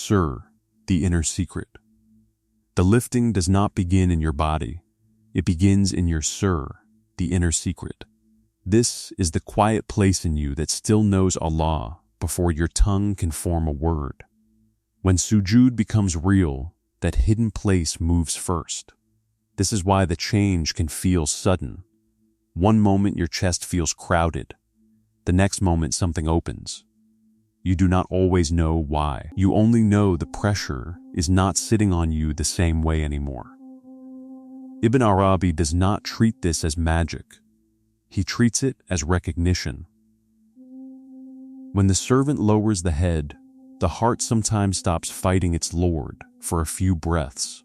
Sir, the inner secret. The lifting does not begin in your body. It begins in your Sir, the inner secret. This is the quiet place in you that still knows Allah before your tongue can form a word. When sujood becomes real, that hidden place moves first. This is why the change can feel sudden. One moment your chest feels crowded. The next moment something opens. You do not always know why. You only know the pressure is not sitting on you the same way anymore. Ibn Arabi does not treat this as magic. He treats it as recognition. When the servant lowers the head, the heart sometimes stops fighting its Lord for a few breaths.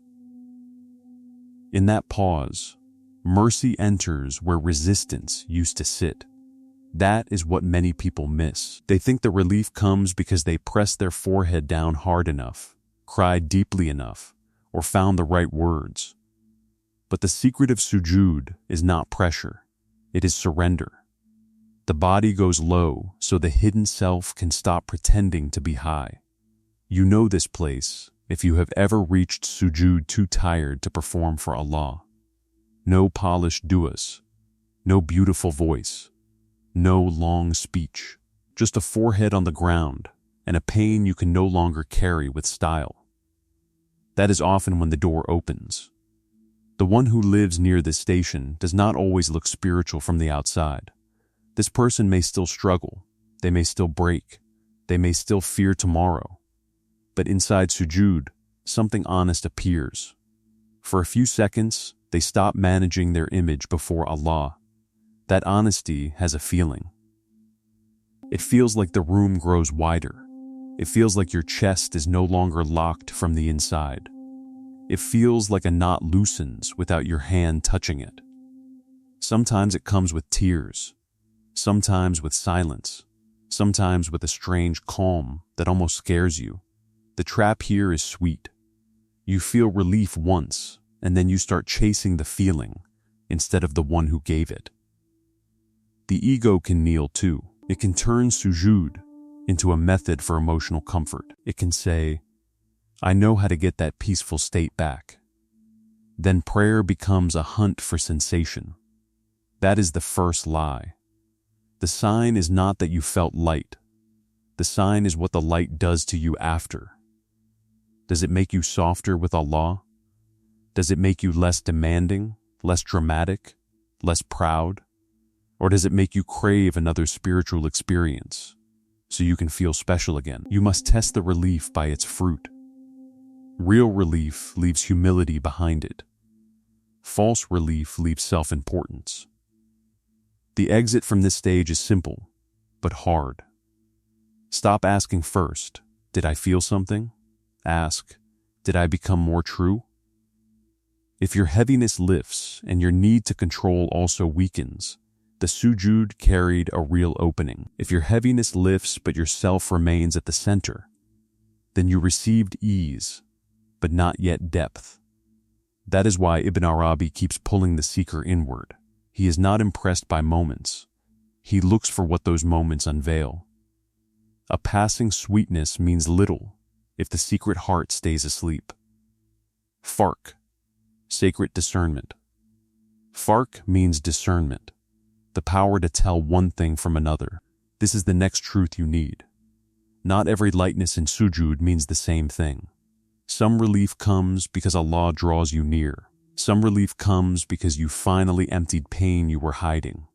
In that pause, mercy enters where resistance used to sit. That is what many people miss. They think the relief comes because they pressed their forehead down hard enough, cried deeply enough, or found the right words. But the secret of sujood is not pressure. It is surrender. The body goes low so the hidden self can stop pretending to be high. You know this place if you have ever reached sujood too tired to perform for Allah. No polished duas, no beautiful voice, no long speech, just a forehead on the ground and a pain you can no longer carry with style. That is often when the door opens. The one who lives near this station does not always look spiritual from the outside. This person may still struggle, they may still break, they may still fear tomorrow. But inside sujood, something honest appears. For a few seconds, they stop managing their image before Allah. That honesty has a feeling. It feels like the room grows wider. It feels like your chest is no longer locked from the inside. It feels like a knot loosens without your hand touching it. Sometimes it comes with tears, sometimes with silence, sometimes with a strange calm that almost scares you. The trap here is sweet. You feel relief once, and then you start chasing the feeling instead of the one who gave it. The ego can kneel too. It can turn sujood into a method for emotional comfort. It can say, I know how to get that peaceful state back. Then prayer becomes a hunt for sensation. That is the first lie. The sign is not that you felt light. The sign is what the light does to you after. Does it make you softer with Allah? Does it make you less demanding, less dramatic, less proud? Or does it make you crave another spiritual experience so you can feel special again? You must test the relief by its fruit. Real relief leaves humility behind it. False relief leaves self-importance. The exit from this stage is simple, but hard. Stop asking first, did I feel something? Ask, did I become more true? If your heaviness lifts and your need to control also weakens, the sujood carried a real opening. If your heaviness lifts but your self remains at the center, then you received ease, but not yet depth. That is why Ibn Arabi keeps pulling the seeker inward. He is not impressed by moments. He looks for what those moments unveil. A passing sweetness means little if the secret heart stays asleep. Farq, sacred discernment. Farq means discernment, the power to tell one thing from another. This is the next truth you need. Not every lightness in sujood means the same thing. Some relief comes because Allah draws you near. Some relief comes because you finally emptied pain you were hiding.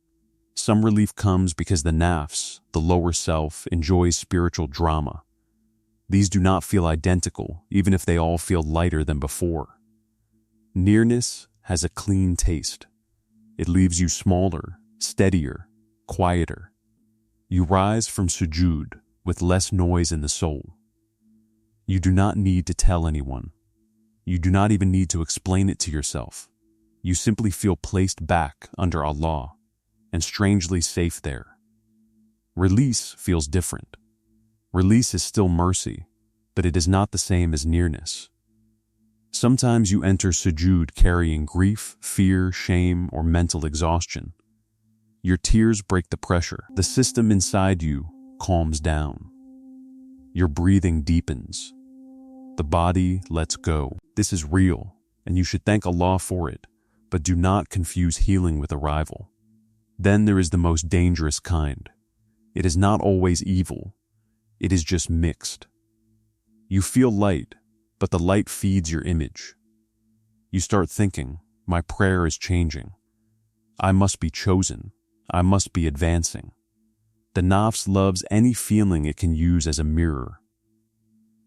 Some relief comes because the nafs, the lower self, enjoys spiritual drama. These do not feel identical, even if they all feel lighter than before. Nearness has a clean taste. It leaves you smaller, steadier, quieter. You rise from sujood with less noise in the soul. You do not need to tell anyone. You do not even need to explain it to yourself. You simply feel placed back under Allah and strangely safe there. Release feels different. Release is still mercy, but it is not the same as nearness. Sometimes you enter sujood carrying grief, fear, shame, or mental exhaustion. Your tears break the pressure. The system inside you calms down. Your breathing deepens. The body lets go. This is real, and you should thank Allah for it, but do not confuse healing with arrival. Then there is the most dangerous kind. It is not always evil. It is just mixed. You feel light, but the light feeds your image. You start thinking, my prayer is changing. I must be chosen. I must be advancing. The nafs loves any feeling it can use as a mirror.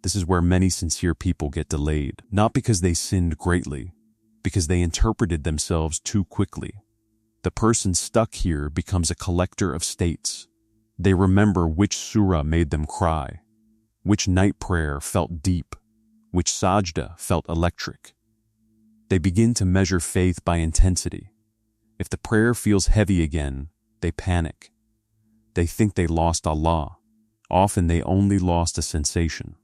This is where many sincere people get delayed, not because they sinned greatly, because they interpreted themselves too quickly. The person stuck here becomes a collector of states. They remember which surah made them cry, which night prayer felt deep, which sajda felt electric. They begin to measure faith by intensity. If the prayer feels heavy again, they panic. They think they lost Allah. Often they only lost a sensation.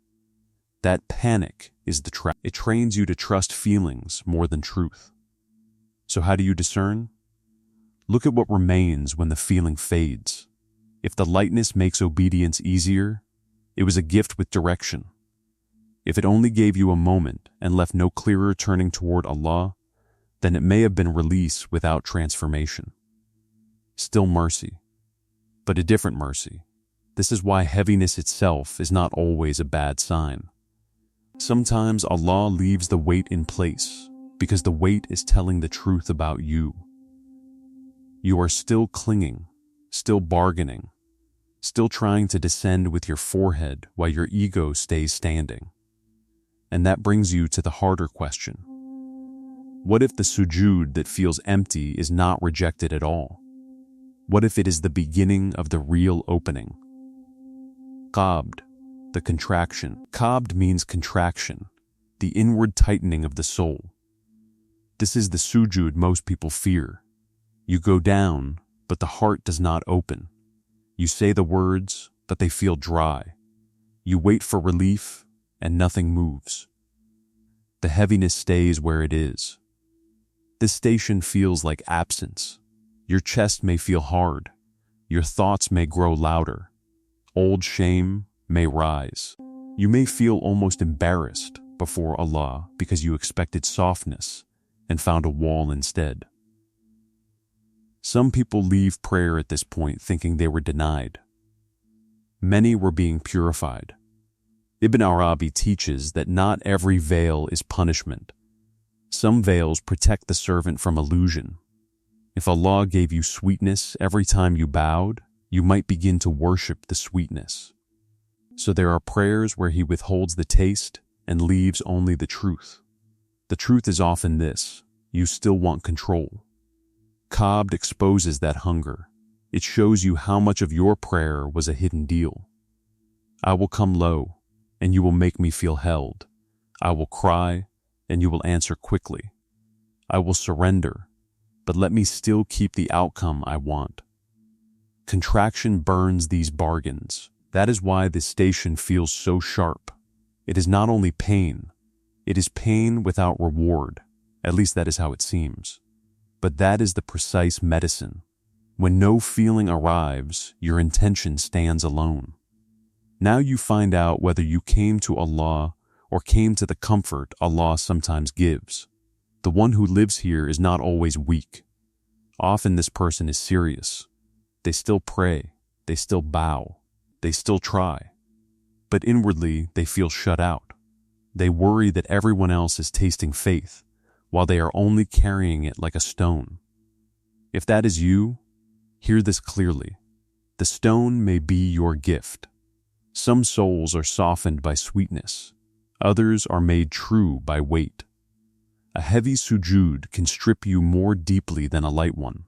That panic is the trap. It trains you to trust feelings more than truth. So how do you discern? Look at what remains when the feeling fades. If the lightness makes obedience easier, it was a gift with direction. If it only gave you a moment and left no clearer turning toward Allah, then it may have been release without transformation. Still mercy, but a different mercy. This is why heaviness itself is not always a bad sign. Sometimes Allah leaves the weight in place because the weight is telling the truth about you. You are still clinging, still bargaining, still trying to descend with your forehead while your ego stays standing. And that brings you to the harder question. What if the sujood that feels empty is not rejected at all? What if it is the beginning of the real opening? Qabd, the contraction. Qabd means contraction, the inward tightening of the soul. This is the sujood most people fear. You go down, but the heart does not open. You say the words, but they feel dry. You wait for relief, and nothing moves. The heaviness stays where it is. This station feels like absence. Your chest may feel hard. Your thoughts may grow louder. Old shame may rise. You may feel almost embarrassed before Allah because you expected softness and found a wall instead. Some people leave prayer at this point thinking they were denied. Many were being purified. Ibn Arabi teaches that not every veil is punishment. Some veils protect the servant from illusion. If Allah gave you sweetness every time you bowed, you might begin to worship the sweetness. So there are prayers where He withholds the taste and leaves only the truth. The truth is often this: you still want control. Qabd exposes that hunger. It shows you how much of your prayer was a hidden deal. I will come low, and you will make me feel held. I will cry, and you will answer quickly. I will surrender, but let me still keep the outcome I want. Contraction burns these bargains. That is why this station feels so sharp. It is not only pain, it is pain without reward. At least that is how it seems. But that is the precise medicine. When no feeling arrives, your intention stands alone. Now you find out whether you came to Allah or came to the comfort Allah sometimes gives. The one who lives here is not always weak. Often this person is serious. They still pray, they still bow, they still try. But inwardly they feel shut out. They worry that everyone else is tasting faith, while they are only carrying it like a stone. If that is you, hear this clearly. The stone may be your gift. Some souls are softened by sweetness. Others are made true by weight. A heavy sujood can strip you more deeply than a light one.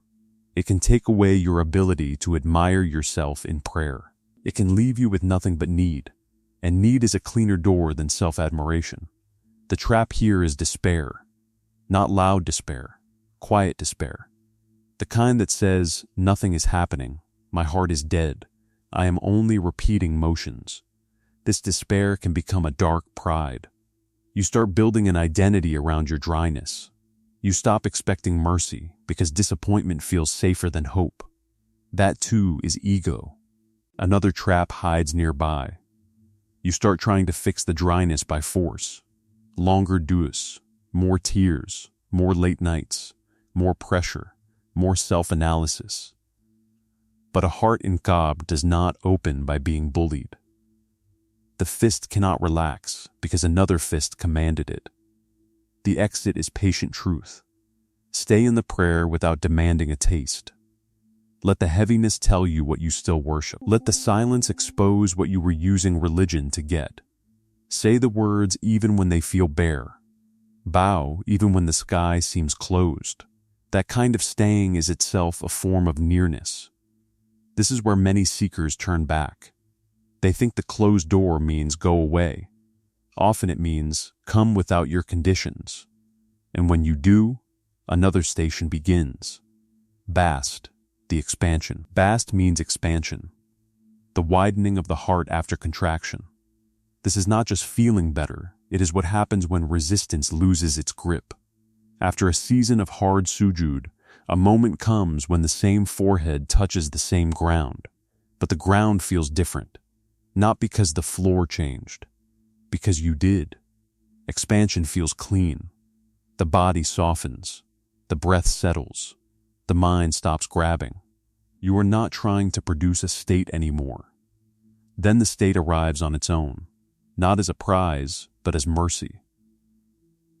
It can take away your ability to admire yourself in prayer. It can leave you with nothing but need, and need is a cleaner door than self-admiration. The trap here is despair. Not loud despair, quiet despair. The kind that says, nothing is happening, my heart is dead, I am only repeating motions. This despair can become a dark pride. You start building an identity around your dryness. You stop expecting mercy because disappointment feels safer than hope. That too is ego. Another trap hides nearby. You start trying to fix the dryness by force. Longer du'as, more tears, more late nights, more pressure, more self-analysis. But a heart in Ka'b does not open by being bullied. The fist cannot relax because another fist commanded it. The exit is patient truth. Stay in the prayer without demanding a taste. Let the heaviness tell you what you still worship. Let the silence expose what you were using religion to get. Say the words even when they feel bare. Bow even when the sky seems closed. That kind of staying is itself a form of nearness. This is where many seekers turn back. They think the closed door means go away. Often it means come without your conditions. And when you do, another station begins. Bast, the expansion. Bast means expansion, the widening of the heart after contraction. This is not just feeling better, it is what happens when resistance loses its grip. After a season of hard sujood, a moment comes when the same forehead touches the same ground, but the ground feels different, not because the floor changed, because you did. Expansion feels clean. The body softens, the breath settles, the mind stops grabbing. You are not trying to produce a state anymore. Then the state arrives on its own, not as a prize, but as mercy.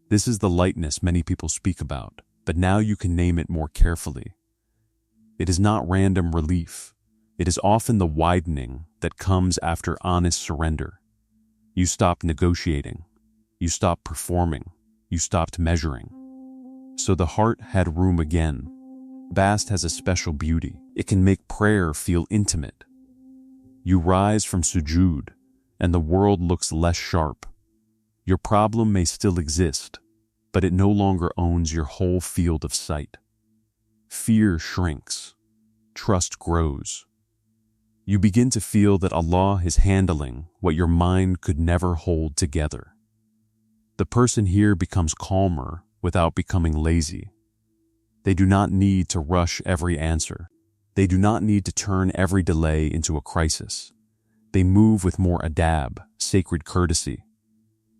This is the lightness many people speak about, but now you can name it more carefully. It is not random relief. It is often the widening that comes after honest surrender. You stopped negotiating. You stopped performing. You stopped measuring. So the heart had room again. Bast has a special beauty. It can make prayer feel intimate. You rise from sujood, and the world looks less sharp. Your problem may still exist, but it no longer owns your whole field of sight. Fear shrinks. Trust grows. You begin to feel that Allah is handling what your mind could never hold together. The person here becomes calmer without becoming lazy. They do not need to rush every answer. They do not need to turn every delay into a crisis. They move with more adab, sacred courtesy.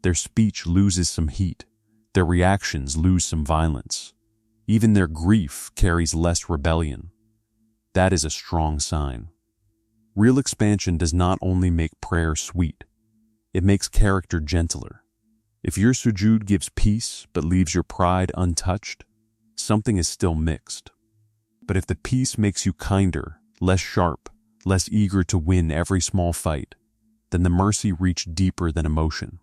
Their speech loses some heat. Their reactions lose some violence. Even their grief carries less rebellion. That is a strong sign. Real expansion does not only make prayer sweet, it makes character gentler. If your sujood gives peace but leaves your pride untouched, something is still mixed. But if the peace makes you kinder, less sharp, less eager to win every small fight, then the mercy reached deeper than emotion.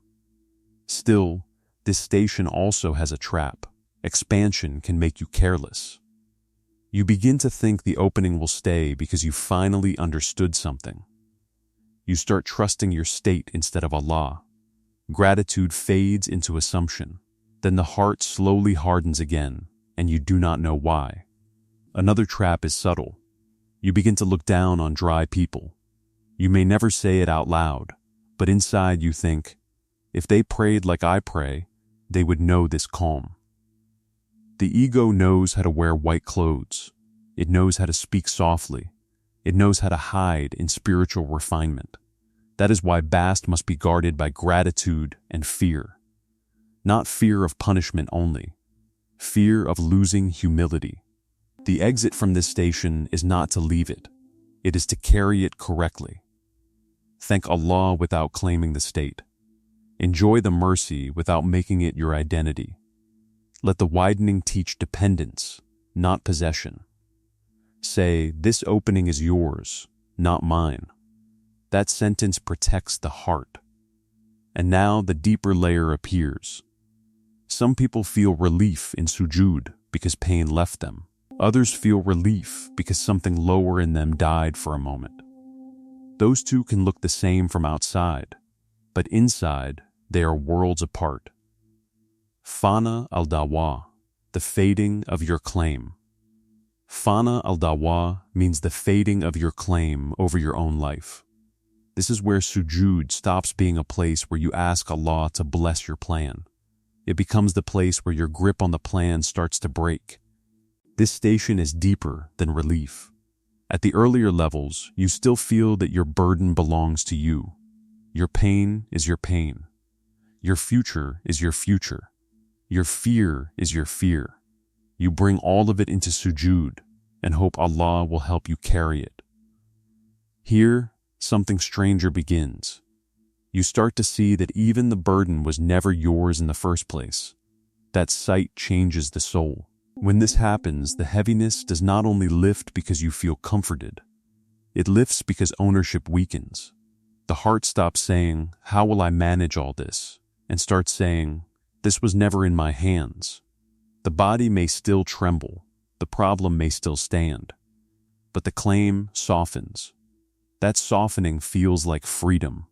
Still, this station also has a trap. Expansion can make you careless. You begin to think the opening will stay because you finally understood something. You start trusting your state instead of Allah. Gratitude fades into assumption. Then the heart slowly hardens again, and you do not know why. Another trap is subtle. You begin to look down on dry people. You may never say it out loud, but inside you think, if they prayed like I pray, they would know this calm. The ego knows how to wear white clothes. It knows how to speak softly. It knows how to hide in spiritual refinement. That is why Bast must be guarded by gratitude and fear. Not fear of punishment only. Fear of losing humility. The exit from this station is not to leave it. It is to carry it correctly. Thank Allah without claiming the state. Enjoy the mercy without making it your identity. Let the widening teach dependence, not possession. Say, this opening is yours, not mine. That sentence protects the heart. And now the deeper layer appears. Some people feel relief in sujood because pain left them. Others feel relief because something lower in them died for a moment. Those two can look the same from outside, but inside they are worlds apart. Fana al-dawa, the fading of your claim. Fana al-dawa means the fading of your claim over your own life. This is where sujood stops being a place where you ask Allah to bless your plan. It becomes the place where your grip on the plan starts to break. This station is deeper than relief. At the earlier levels, you still feel that your burden belongs to you. Your pain is your pain. Your future is your future. Your fear is your fear. You bring all of it into sujood and hope Allah will help you carry it. Here, something stranger begins. You start to see that even the burden was never yours in the first place. That sight changes the soul. When this happens, the heaviness does not only lift because you feel comforted. It lifts because ownership weakens. The heart stops saying, "How will I manage all this?" and starts saying, "This was never in my hands." The body may still tremble, the problem may still stand, but the claim softens. That softening feels like freedom.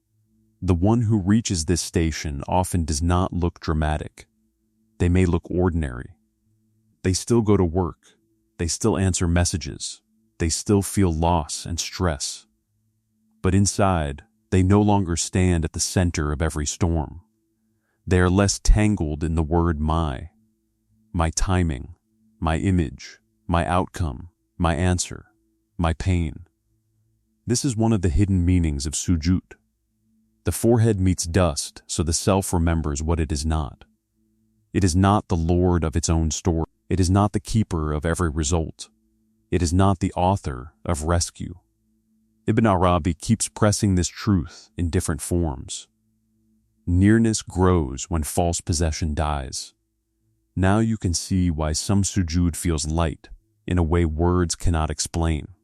The one who reaches this station often does not look dramatic. They may look ordinary. They still go to work. They still answer messages. They still feel loss and stress. But inside, they no longer stand at the center of every storm. They are less tangled in the word my timing, my image, my outcome, my answer, my pain. This is one of the hidden meanings of sujood. The forehead meets dust, so the self remembers what it is not. It is not the lord of its own story. It is not the keeper of every result. It is not the author of rescue. Ibn Arabi keeps pressing this truth in different forms. Nearness grows when false possession dies. Now you can see why some sujood feels light in a way words cannot explain.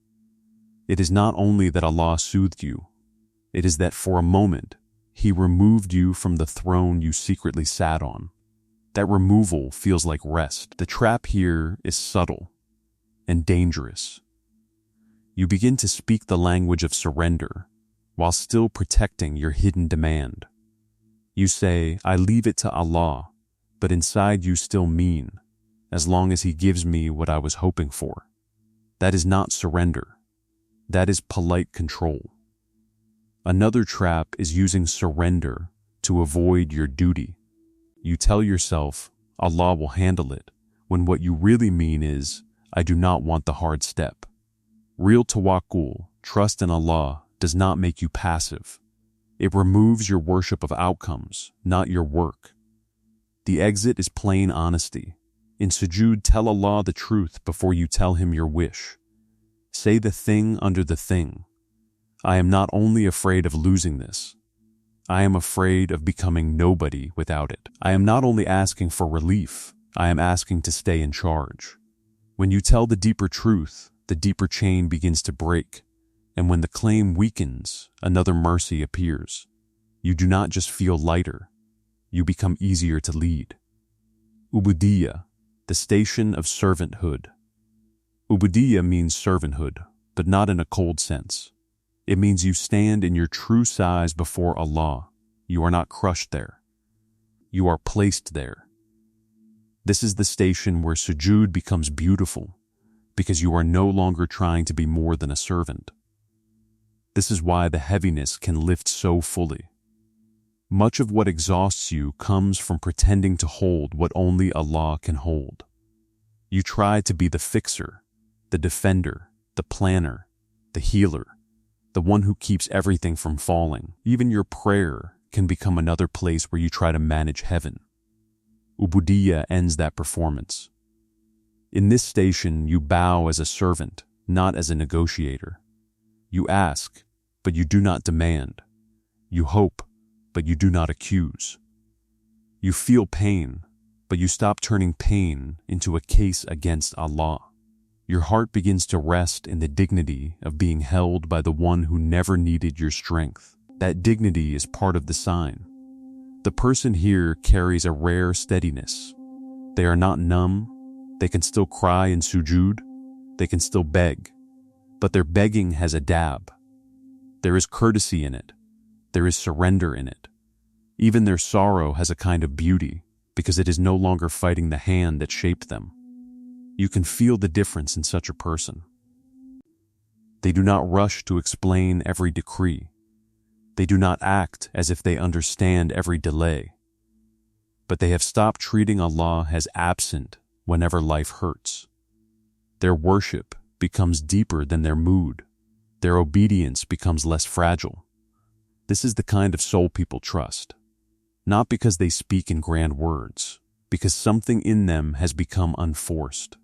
It is not only that Allah soothed you, it is that for a moment, He removed you from the throne you secretly sat on. That removal feels like rest. The trap here is subtle and dangerous. You begin to speak the language of surrender while still protecting your hidden demand. You say, "I leave it to Allah," but inside you still mean, "As long as He gives me what I was hoping for." That is not surrender. That is polite control. Another trap is using surrender to avoid your duty. You tell yourself, "Allah will handle it," when what you really mean is, "I do not want the hard step." Real tawakkul, trust in Allah, does not make you passive. It removes your worship of outcomes, not your work. The exit is plain honesty. In sujood, tell Allah the truth before you tell Him your wish. Say the thing under the thing. I am not only afraid of losing this, I am afraid of becoming nobody without it. I am not only asking for relief, I am asking to stay in charge. When you tell the deeper truth, the deeper chain begins to break, and when the claim weakens, another mercy appears. You do not just feel lighter, you become easier to lead. Ubudiyya, the station of servanthood. Ubudiyya means servanthood, but not in a cold sense. It means you stand in your true size before Allah. You are not crushed there. You are placed there. This is the station where sujood becomes beautiful, because you are no longer trying to be more than a servant. This is why the heaviness can lift so fully. Much of what exhausts you comes from pretending to hold what only Allah can hold. You try to be the fixer, the defender, the planner, the healer, the one who keeps everything from falling. Even your prayer can become another place where you try to manage heaven. Ubudiyya ends that performance. In this station, you bow as a servant, not as a negotiator. You ask, but you do not demand. You hope, but you do not accuse. You feel pain, but you stop turning pain into a case against Allah. Your heart begins to rest in the dignity of being held by the one who never needed your strength. That dignity is part of the sign. The person here carries a rare steadiness. They are not numb. They can still cry in sujood. They can still beg. But their begging has a dab. There is courtesy in it. There is surrender in it. Even their sorrow has a kind of beauty because it is no longer fighting the hand that shaped them. You can feel the difference in such a person. They do not rush to explain every decree. They do not act as if they understand every delay. But they have stopped treating Allah as absent whenever life hurts. Their worship becomes deeper than their mood. Their obedience becomes less fragile. This is the kind of soul people trust, not because they speak in grand words, because something in them has become unforced.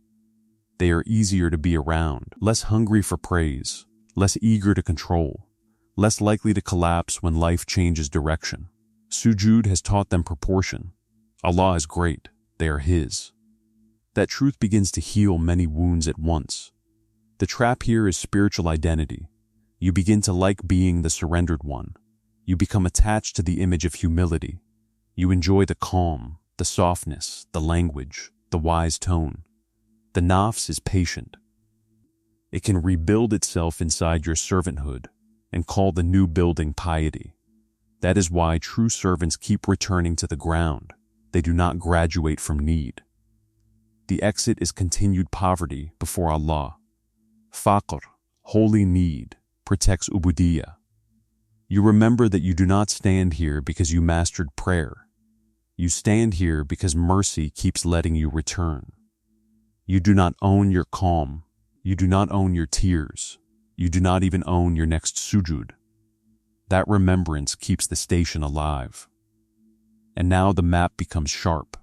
They are easier to be around, less hungry for praise, less eager to control, less likely to collapse when life changes direction. Sujood has taught them proportion. Allah is great, they are His. That truth begins to heal many wounds at once. The trap here is spiritual identity. You begin to like being the surrendered one. You become attached to the image of humility. You enjoy the calm, the softness, the language, the wise tone. The nafs is patient. It can rebuild itself inside your servanthood and call the new building piety. That is why true servants keep returning to the ground. They do not graduate from need. The exit is continued poverty before Allah. Faqr, holy need, protects ubudiyah. You remember that you do not stand here because you mastered prayer. You stand here because mercy keeps letting you return. You do not own your calm. You do not own your tears. You do not even own your next sujood. That remembrance keeps the station alive. And now the map becomes sharp.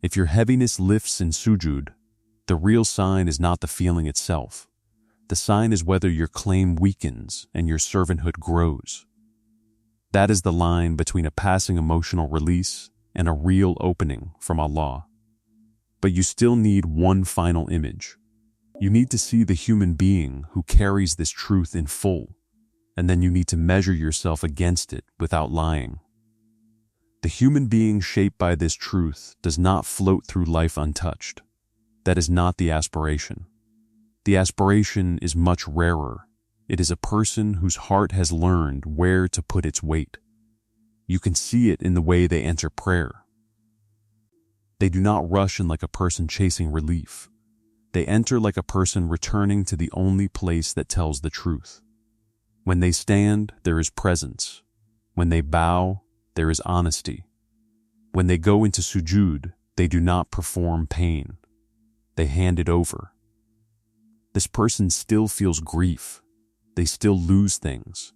If your heaviness lifts in sujood, the real sign is not the feeling itself. The sign is whether your claim weakens and your servanthood grows. That is the line between a passing emotional release and a real opening from Allah. But you still need one final image. You need to see the human being who carries this truth in full, and then you need to measure yourself against it without lying. The human being shaped by this truth does not float through life untouched. That is not the aspiration. The aspiration is much rarer. It is a person whose heart has learned where to put its weight. You can see it in the way they enter prayer. They do not rush in like a person chasing relief. They enter like a person returning to the only place that tells the truth. When they stand, there is presence. When they bow, there is honesty. When they go into sujood, they do not perform pain. They hand it over. This person still feels grief. They still lose things.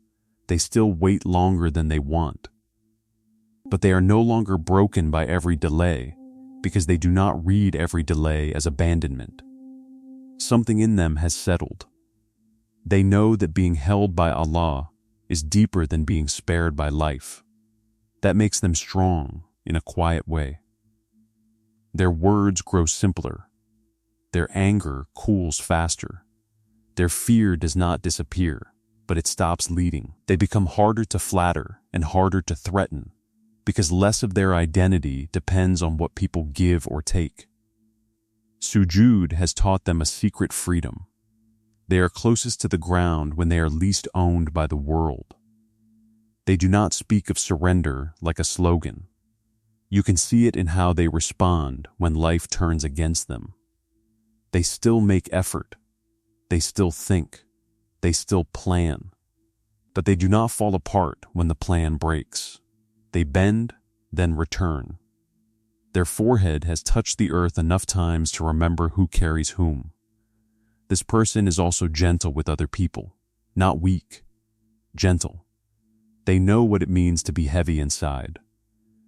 They still wait longer than they want. But they are no longer broken by every delay because they do not read every delay as abandonment. Something in them has settled. They know that being held by Allah is deeper than being spared by life. That makes them strong in a quiet way. Their words grow simpler. Their anger cools faster. Their fear does not disappear, but it stops leading. They become harder to flatter and harder to threaten because less of their identity depends on what people give or take. Sujood has taught them a secret freedom. They are closest to the ground when they are least owned by the world. They do not speak of surrender like a slogan. You can see it in how they respond when life turns against them. They still make effort. They still think. They still plan. But they do not fall apart when the plan breaks. They bend, then return. Their forehead has touched the earth enough times to remember who carries whom. This person is also gentle with other people, not weak, gentle. They know what it means to be heavy inside,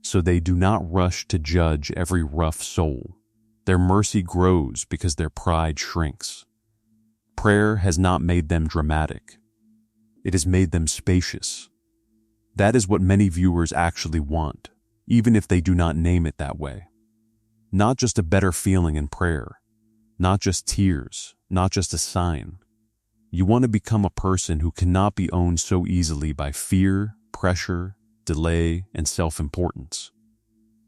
so they do not rush to judge every rough soul. Their mercy grows because their pride shrinks. Prayer has not made them dramatic. It has made them spacious. That is what many viewers actually want, even if they do not name it that way. Not just a better feeling in prayer, not just tears, not just a sign. You want to become a person who cannot be owned so easily by fear, pressure, delay, and self-importance.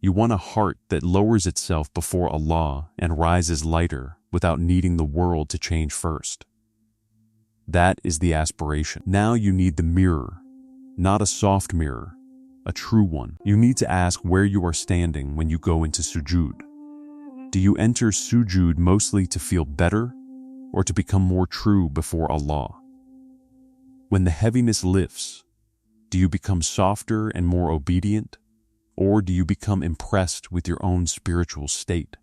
You want a heart that lowers itself before Allah and rises lighter without needing the world to change first. That is the aspiration. Now you need the mirror, not a soft mirror, a true one. You need to ask where you are standing when you go into sujood. Do you enter sujood mostly to feel better or to become more true before Allah? When the heaviness lifts, do you become softer and more obedient, or do you become impressed with your own spiritual state?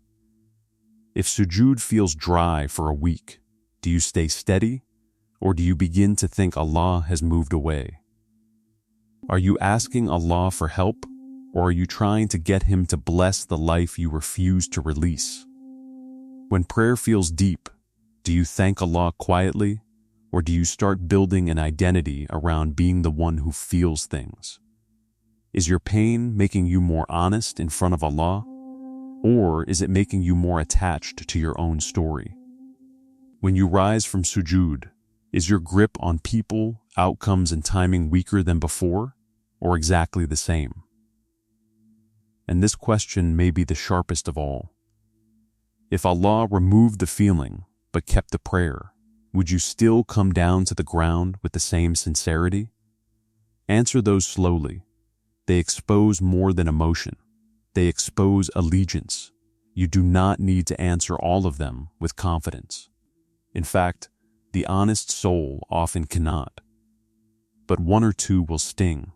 If sujood feels dry for a week, do you stay steady, or do you begin to think Allah has moved away? Are you asking Allah for help, or are you trying to get Him to bless the life you refuse to release? When prayer feels deep, do you thank Allah quietly, or do you start building an identity around being the one who feels things? Is your pain making you more honest in front of Allah, or is it making you more attached to your own story? When you rise from sujood, is your grip on people, outcomes, and timing weaker than before, or exactly the same? And this question may be the sharpest of all. If Allah removed the feeling but kept the prayer, would you still come down to the ground with the same sincerity? Answer those slowly. They expose more than emotion. They expose allegiance. You do not need to answer all of them with confidence. In fact, the honest soul often cannot. But one or two will sting.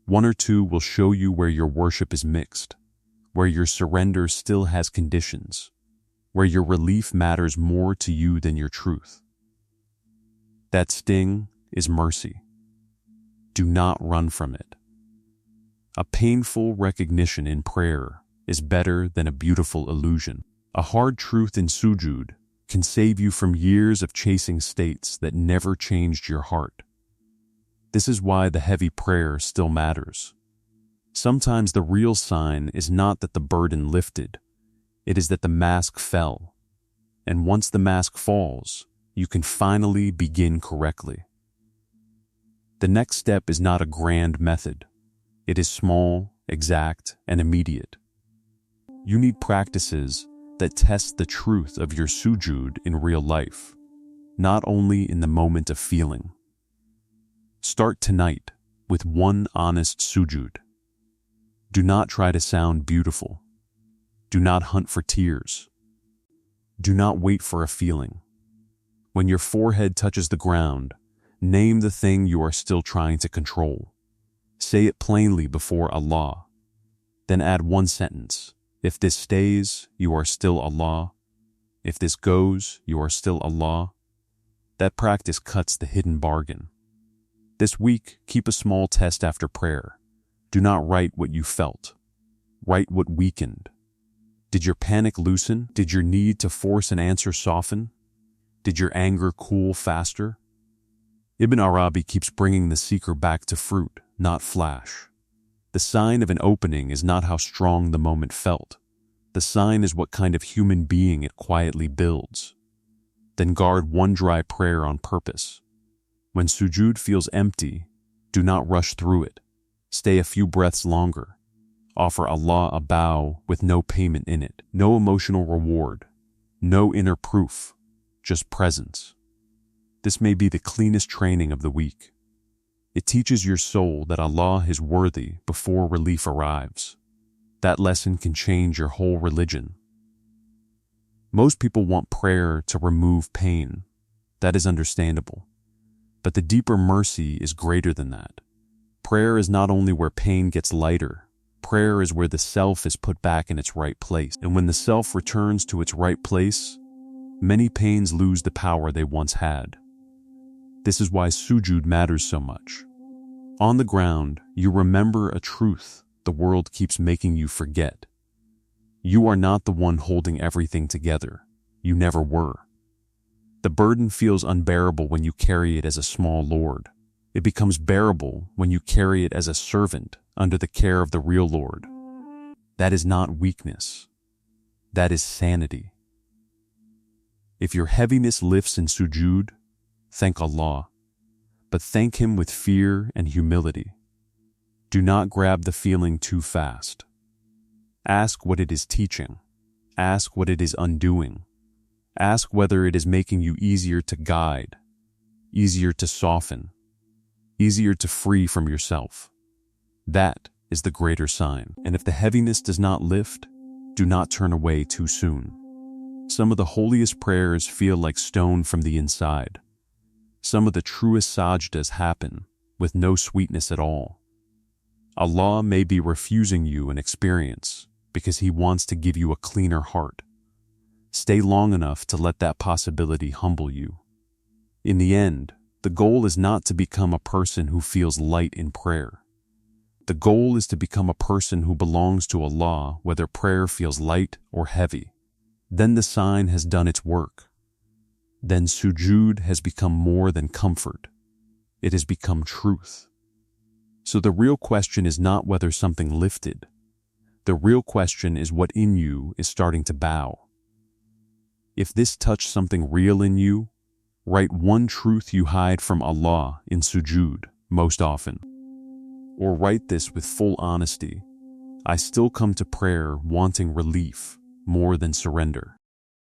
One or two will show you where your worship is mixed, where your surrender still has conditions, where your relief matters more to you than your truth. That sting is mercy. Do not run from it. A painful recognition in prayer is better than a beautiful illusion. A hard truth in sujood can save you from years of chasing states that never changed your heart. This is why the heavy prayer still matters. Sometimes the real sign is not that the burden lifted, it is that the mask fell. And once the mask falls, you can finally begin correctly. The next step is not a grand method. It is small, exact, and immediate. You need practices that test the truth of your sujood in real life, not only in the moment of feeling. Start tonight with one honest sujood. Do not try to sound beautiful. Do not hunt for tears. Do not wait for a feeling. When your forehead touches the ground, name the thing you are still trying to control. Say it plainly before Allah. Then add one sentence. If this stays, you are still Allah. If this goes, you are still Allah. That practice cuts the hidden bargain. This week, keep a small test after prayer. Do not write what you felt. Write what weakened. Did your panic loosen? Did your need to force an answer soften? Did your anger cool faster? Ibn Arabi keeps bringing the seeker back to fruit, not flash. The sign of an opening is not how strong the moment felt. The sign is what kind of human being it quietly builds. Then guard one dry prayer on purpose. When sujood feels empty, do not rush through it. Stay a few breaths longer. Offer Allah a bow with no payment in it, no emotional reward, no inner proof, just presence. This may be the cleanest training of the week. It teaches your soul that Allah is worthy before relief arrives. That lesson can change your whole religion. Most people want prayer to remove pain. That is understandable. But the deeper mercy is greater than that. Prayer is not only where pain gets lighter. Prayer is where the self is put back in its right place. And when the self returns to its right place, many pains lose the power they once had. This is why sujood matters so much. On the ground, you remember a truth the world keeps making you forget. You are not the one holding everything together. You never were. The burden feels unbearable when you carry it as a small lord. It becomes bearable when you carry it as a servant under the care of the real Lord. That is not weakness. That is sanity. If your heaviness lifts in sujood, thank Allah, but thank Him with fear and humility. Do not grab the feeling too fast. Ask what it is teaching. Ask what it is undoing. Ask whether it is making you easier to guide, easier to soften, easier to free from yourself. That is the greater sign. And if the heaviness does not lift, do not turn away too soon. Some of the holiest prayers feel like stone from the inside. Some of the truest sajdas happen with no sweetness at all. Allah may be refusing you an experience because He wants to give you a cleaner heart. Stay long enough to let that possibility humble you. In the end, The goal is not to become a person who feels light in prayer. The goal is to become a person who belongs to Allah, whether prayer feels light or heavy. Then the sign has done its work. Then sujood has become more than comfort. It has become truth. So the real question is not whether something lifted. The real question is what in you is starting to bow. If this touched something real in you, write one truth you hide from Allah in sujood most often. Or write this with full honesty: I still come to prayer wanting relief more than surrender.